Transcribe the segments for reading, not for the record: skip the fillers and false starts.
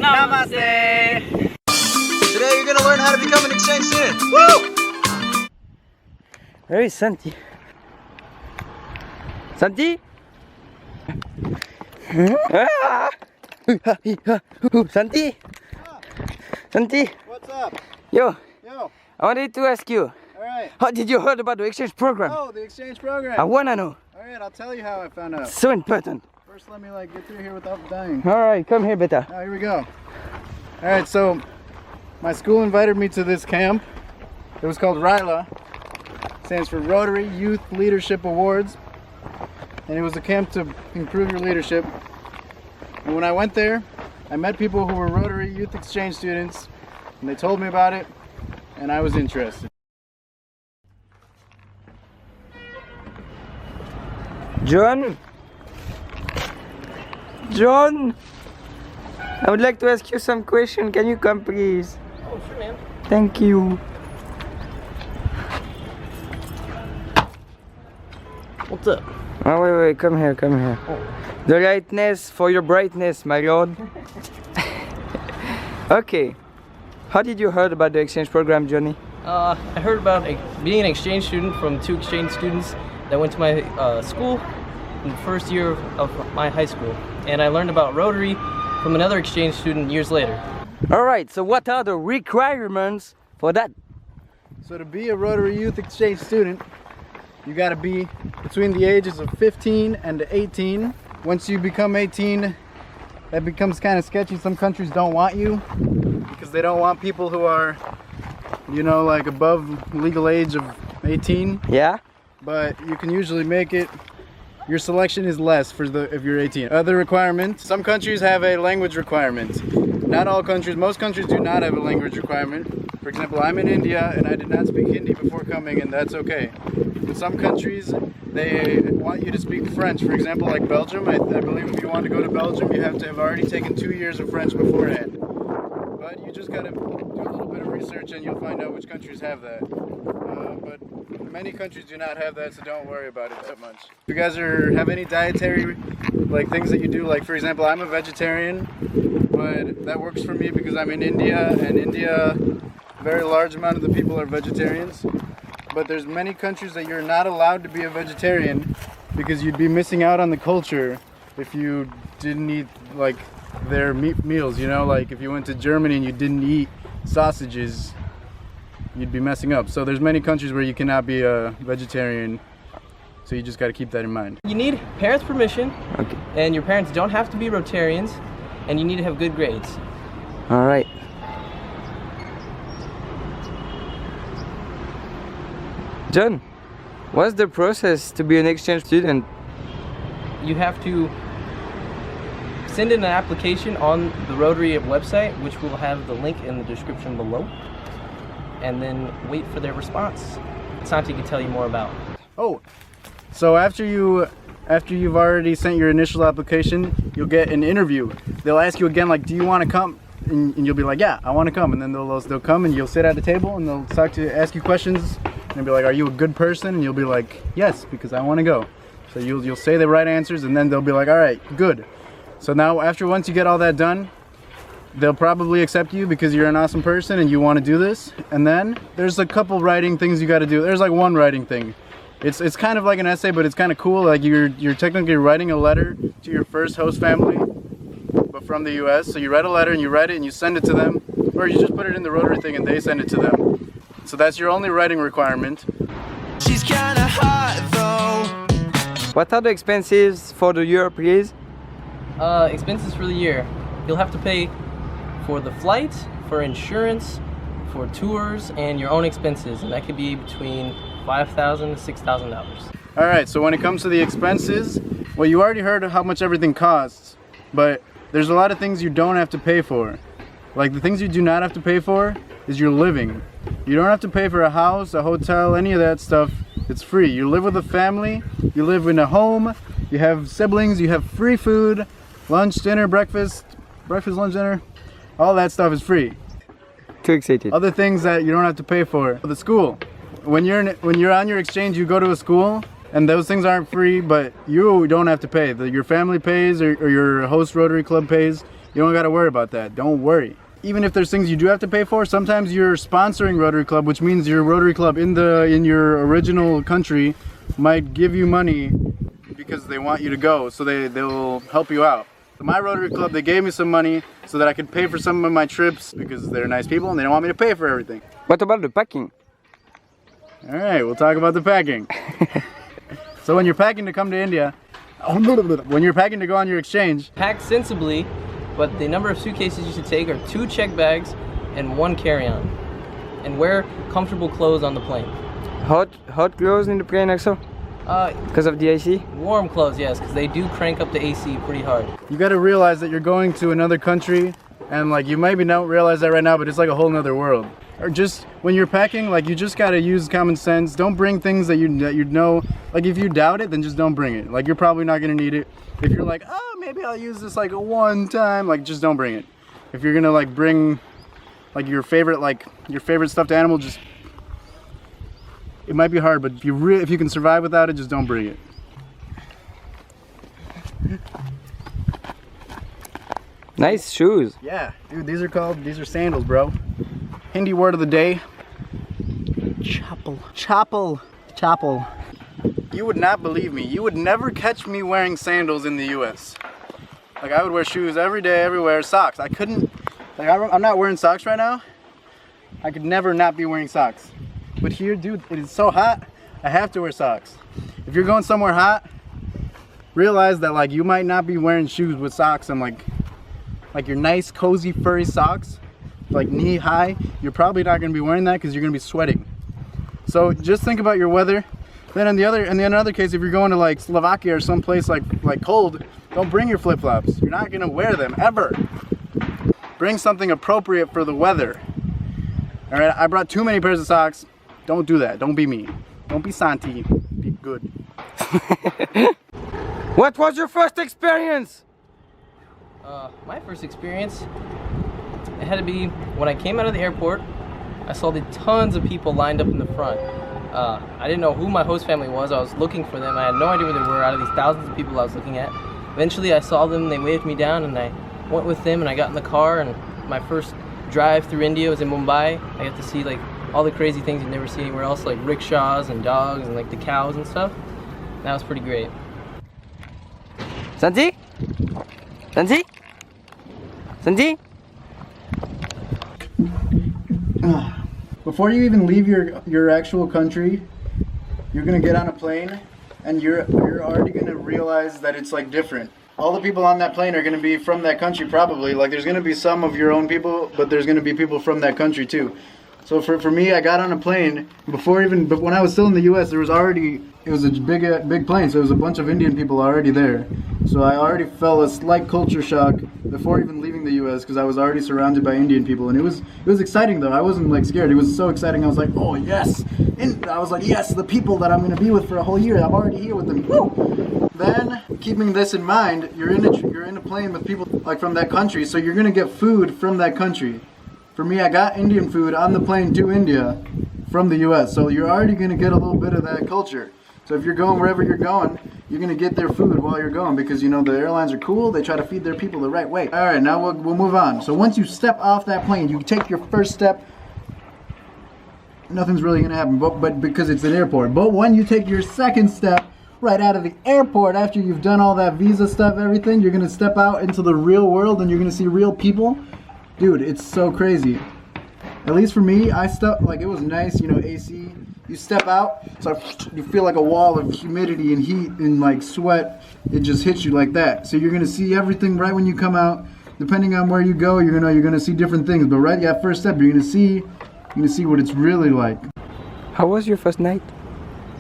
Namaste. Today you're gonna learn how to become an exchange student. Woo! Where is Santi? Santi? Ah! Santi? Santi? What's up? Yo, Yo. I wanted to ask you, Alright. how did you heard about the exchange program? Oh, the exchange program. I wanna know. Alright, I'll tell you how I found out. So important. First, let me get through here without dying. Alright, come here, beta. Oh, here we go. Alright, so my school invited me to this camp. It was called RYLA. Stands for Rotary Youth Leadership Awards. And it was a camp to improve your leadership. And when I went there, I met people who were Rotary Youth Exchange students. And they told me about it. And I was interested. John? John? I would like to ask you some question. Can you come, please? Oh, sure, man. Thank you. What's up? Oh, wait, come here, come here. The lightness for your brightness, my lord. Okay. How did you heard about the exchange program, Johnny? I heard about being an exchange student from 2 exchange students that went to my school in the first year of my high school. And I learned about Rotary from another exchange student years later. Alright, so what are the requirements for that? So to be a Rotary Youth Exchange student, you gotta be between the ages of 15 and 18. Once you become 18, that becomes kind of sketchy. Some countries don't want you because they don't want people who are, you know, like above legal age of 18. Yeah? But you can usually make it. Your selection is less if you're 18. Other requirements, some countries have a language requirement. Not all countries, most countries do not have a language requirement. For example, I'm in India and I did not speak Hindi before coming, and that's okay. But some countries, they want you to speak French. For example, like Belgium, I believe if you want to go to Belgium, you have to have already taken 2 years of French beforehand. But you just gotta do a little bit of research and you'll find out which countries have that. But many countries do not have that, so don't worry about it that much. If you guys have any dietary things that you do, like for example, I'm a vegetarian, but that works for me because I'm in India, and India, a very large amount of the people are vegetarians. But there's many countries that you're not allowed to be a vegetarian because you'd be missing out on the culture if you didn't eat their meals, you know, like if you went to Germany and you didn't eat sausages, you'd be messing up. So there's many countries where you cannot be a vegetarian, so you just got to keep that in mind. You need parents' permission, Okay. and your parents don't have to be Rotarians, and you need to have good grades. Alright. John, what's the process to be an exchange student? You have to send in an application on the Rotary website, which will have the link in the description below, and then wait for their response. Santi can tell you more about. Oh, so after you've already sent your initial application, you'll get an interview. They'll ask you again, like, do you want to come? And you'll be like, yeah, I want to come. And then they'll come and you'll sit at the table and they'll ask you questions. And they'll be like, are you a good person? And you'll be like, yes, because I want to go. So you'll say the right answers, and then they'll be like, all right, good. So now once you get all that done, they'll probably accept you because you're an awesome person and you want to do this. And then there's a couple writing things you got to do. There's like one writing thing. It's kind of like an essay, but it's kind of cool. Like you're technically writing a letter to your first host family, but from the US. So you write a letter and you write it and you send it to them, or you just put it in the Rotary thing and they send it to them. So that's your only writing requirement. She's kinda hot though. What are the expenses for the year, please? Expenses for the year. You'll have to pay for the flight, for insurance, for tours, and your own expenses, and that could be between $5,000 to $6,000. All right, so when it comes to the expenses, well, you already heard how much everything costs, but there's a lot of things you don't have to pay for. Like the things you do not have to pay for is your living. You don't have to pay for a house, a hotel, any of that stuff. It's free. You live with a family, you live in a home, you have siblings, you have free food, lunch, dinner, breakfast, lunch, dinner. All that stuff is free. Too excited. Other things that you don't have to pay for. The school. When you're on your exchange, you go to a school, and those things aren't free, but you don't have to pay. Your family pays, or your host Rotary Club pays, You don't got to worry about that. Don't worry. Even if there's things you do have to pay for, sometimes you're sponsoring Rotary Club, which means your Rotary Club in your original country might give you money because they want you to go, so they'll help you out. My Rotary Club, they gave me some money so that I could pay for some of my trips because they're nice people and they don't want me to pay for everything. What about the packing? All right, we'll talk about the packing. So when you're packing to come to India, when you're packing to go on your exchange, Pack sensibly, but the number of suitcases you should take are 2 check bags and 1 carry-on. And wear comfortable clothes on the plane. Hot clothes in the plane also? Because of the AC? Warm clothes, yes, because they do crank up the AC pretty hard. you got to realize that you're going to another country, and like you maybe don't realize that right now, but it's like a whole nother world. Or just when you're packing, like you just got to use common sense. Don't bring things that you know, like if you doubt it, then just don't bring it. Like you're probably not going to need it. If you're like, oh, maybe I'll use this like a one time, like just don't bring it. If you're going to like bring like your favorite stuffed animal, just, it might be hard, but if you can survive without it, just don't bring it. Nice shoes. Yeah, dude, these are sandals, bro. Hindi word of the day. Chappal. You would not believe me. You would never catch me wearing sandals in the US. Like I would wear shoes every day, everywhere, socks. I couldn't, like I'm not wearing socks right now. I could never not be wearing socks. But here, dude, it is so hot, I have to wear socks. If you're going somewhere hot, realize that like you might not be wearing shoes with socks and like your nice cozy furry socks, like knee high. You're probably not gonna be wearing that because you're gonna be sweating. So just think about your weather. Then in another case, if you're going to like Slovakia or someplace like cold, don't bring your flip-flops. You're not gonna wear them ever. Bring something appropriate for the weather. All right, I brought too many pairs of socks. Don't do that. Don't be me. Don't be Santi. Be good. What was your first experience? My first experience, it had to be when I came out of the airport. I saw the tons of people lined up in the front. I didn't know who my host family was. I was looking for them. I had no idea where they were out of these thousands of people I was looking at. Eventually I saw them, they waved me down, and I went with them, and I got in the car, and my first drive through India was in Mumbai. I got to see like all the crazy things you'd never see anywhere else, like rickshaws and dogs and like the cows and stuff. That was pretty great. Santi? Santi? Santi? Before you even leave your actual country, you're gonna get on a plane, and you're already gonna realize that it's like different. All the people on that plane are gonna be from that country probably. Like there's gonna be some of your own people, but there's gonna be people from that country too. So for me, I got on a plane but when I was still in the U.S., it was a big plane, so there was a bunch of Indian people already there. So I already felt a slight culture shock before even leaving the U.S. because I was already surrounded by Indian people, and it was exciting though. I wasn't like scared. It was so exciting. I was like, oh yes, and I was like, yes, the people that I'm gonna be with for a whole year. I'm already here with them. Woo! Then, keeping this in mind, you're in a plane with people like from that country, so you're gonna get food from that country. For me, I got Indian food on the plane to India from the US, so you're already gonna get a little bit of that culture. So if you're going wherever you're going, you're gonna get their food while you're going because you know the airlines are cool, they try to feed their people the right way. All right, now we'll move on. So once you step off that plane, you take your first step, nothing's really gonna happen, but because it's an airport. But when you take your second step, right out of the airport, after you've done all that visa stuff, everything, you're gonna step out into the real world and you're gonna see real people. Dude, it's so crazy. At least for me, I stepped, like it was nice, you know, AC. You step out, so you feel like a wall of humidity and heat and like sweat. It just hits you like that. So you're gonna see everything right when you come out. Depending on where you go, you're gonna see different things. But right at first step, you're gonna see what it's really like. How was your first night?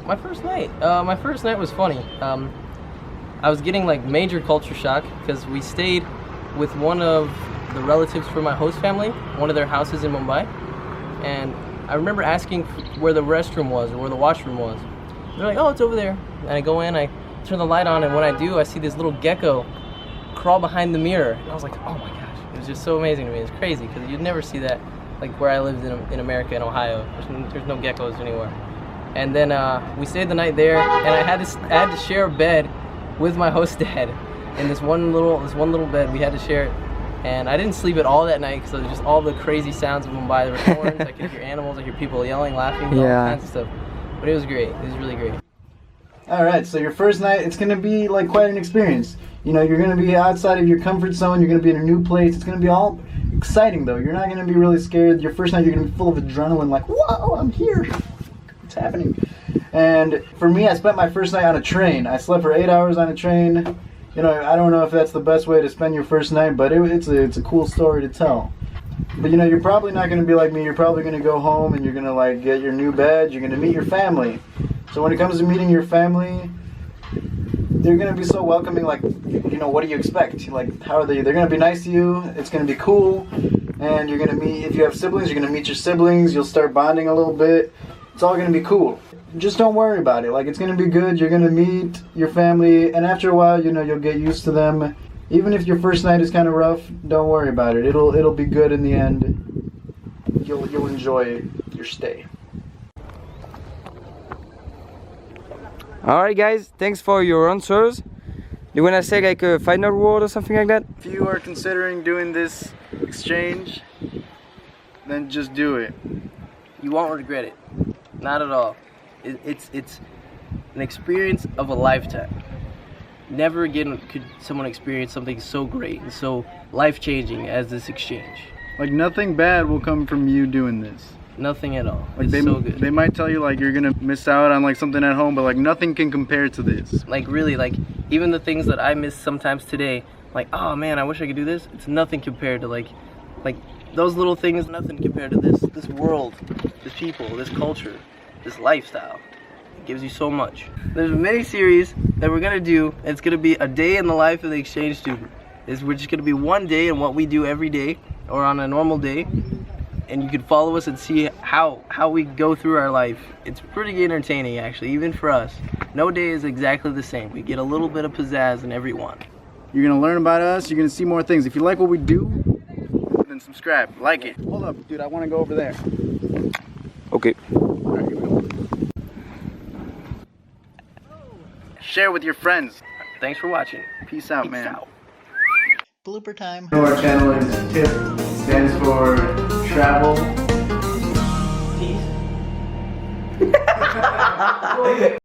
My first night was funny. I was getting like major culture shock because we stayed with one of the relatives from my host family, one of their houses in Mumbai, and I remember asking where the restroom was or where the washroom was. They're like, oh, it's over there. And I go in, I turn the light on, and when I do, I see this little gecko crawl behind the mirror. And I was like, oh my gosh, it was just so amazing to me. It's crazy because you'd never see that like where I lived in America, in Ohio. There's no geckos anywhere. And then we stayed the night there, and I had to share a bed with my host dad in this one little bed. We had to share it. And I didn't sleep at all that night because just all the crazy sounds of Mumbai. There were horns, I could hear animals, I hear people yelling, laughing, all kinds of stuff. But it was great. It was really great. All right, so your first night, it's going to be like quite an experience. You know, you're going to be outside of your comfort zone. You're going to be in a new place. It's going to be all exciting, though. You're not going to be really scared. Your first night, you're going to be full of adrenaline, like, whoa, I'm here. It's happening. And for me, I spent my first night on a train. I slept for 8 hours on a train. You know, I don't know if that's the best way to spend your first night, but it's a cool story to tell. But, you know, you're probably not going to be like me. You're probably going to go home and you're going to, like, get your new bed. You're going to meet your family. So when it comes to meeting your family, they're going to be so welcoming, like, you know, what do you expect? Like, how are they? They're going to be nice to you. It's going to be cool. And you're going to meet, if you have siblings, you're going to meet your siblings. You'll start bonding a little bit. It's all going to be cool. Just don't worry about it. Like, it's going to be good. You're going to meet your family. And after a while, you know, you'll get used to them. Even if your first night is kind of rough, don't worry about it. It'll be good in the end. You'll enjoy your stay. Alright guys, thanks for your answers. You wanna say like a final word or something like that? If you are considering doing this exchange, then just do it. You won't regret it. Not at all. It's an experience of a lifetime. Never again could someone experience something so great and so life-changing as this exchange. Like, nothing bad will come from you doing this. Nothing at all. Like, it's so good. They might tell you like you're gonna miss out on like something at home, but like nothing can compare to this. Like, really, like, even the things that I miss sometimes today, like, oh man, I wish I could do this. It's nothing compared to like those little things. Nothing compared to this world, this people, this culture, this lifestyle. It gives you so much. There's a mini series that we're gonna do. It's gonna be a day in the life of the exchange student. We're just gonna be one day in what we do every day, or on a normal day. And you can follow us and see how we go through our life. It's pretty entertaining, actually, even for us. No day is exactly the same. We get a little bit of pizzazz in every one. You're gonna learn about us. You're gonna see more things. If you like what we do, then subscribe, like it. Hold up, dude. I want to go over there. Okay. All right, here we go. Share with your friends. Thanks for watching. Peace out, Peace man. out. Blooper time. Our channel is TIP. It stands for travel. Peace.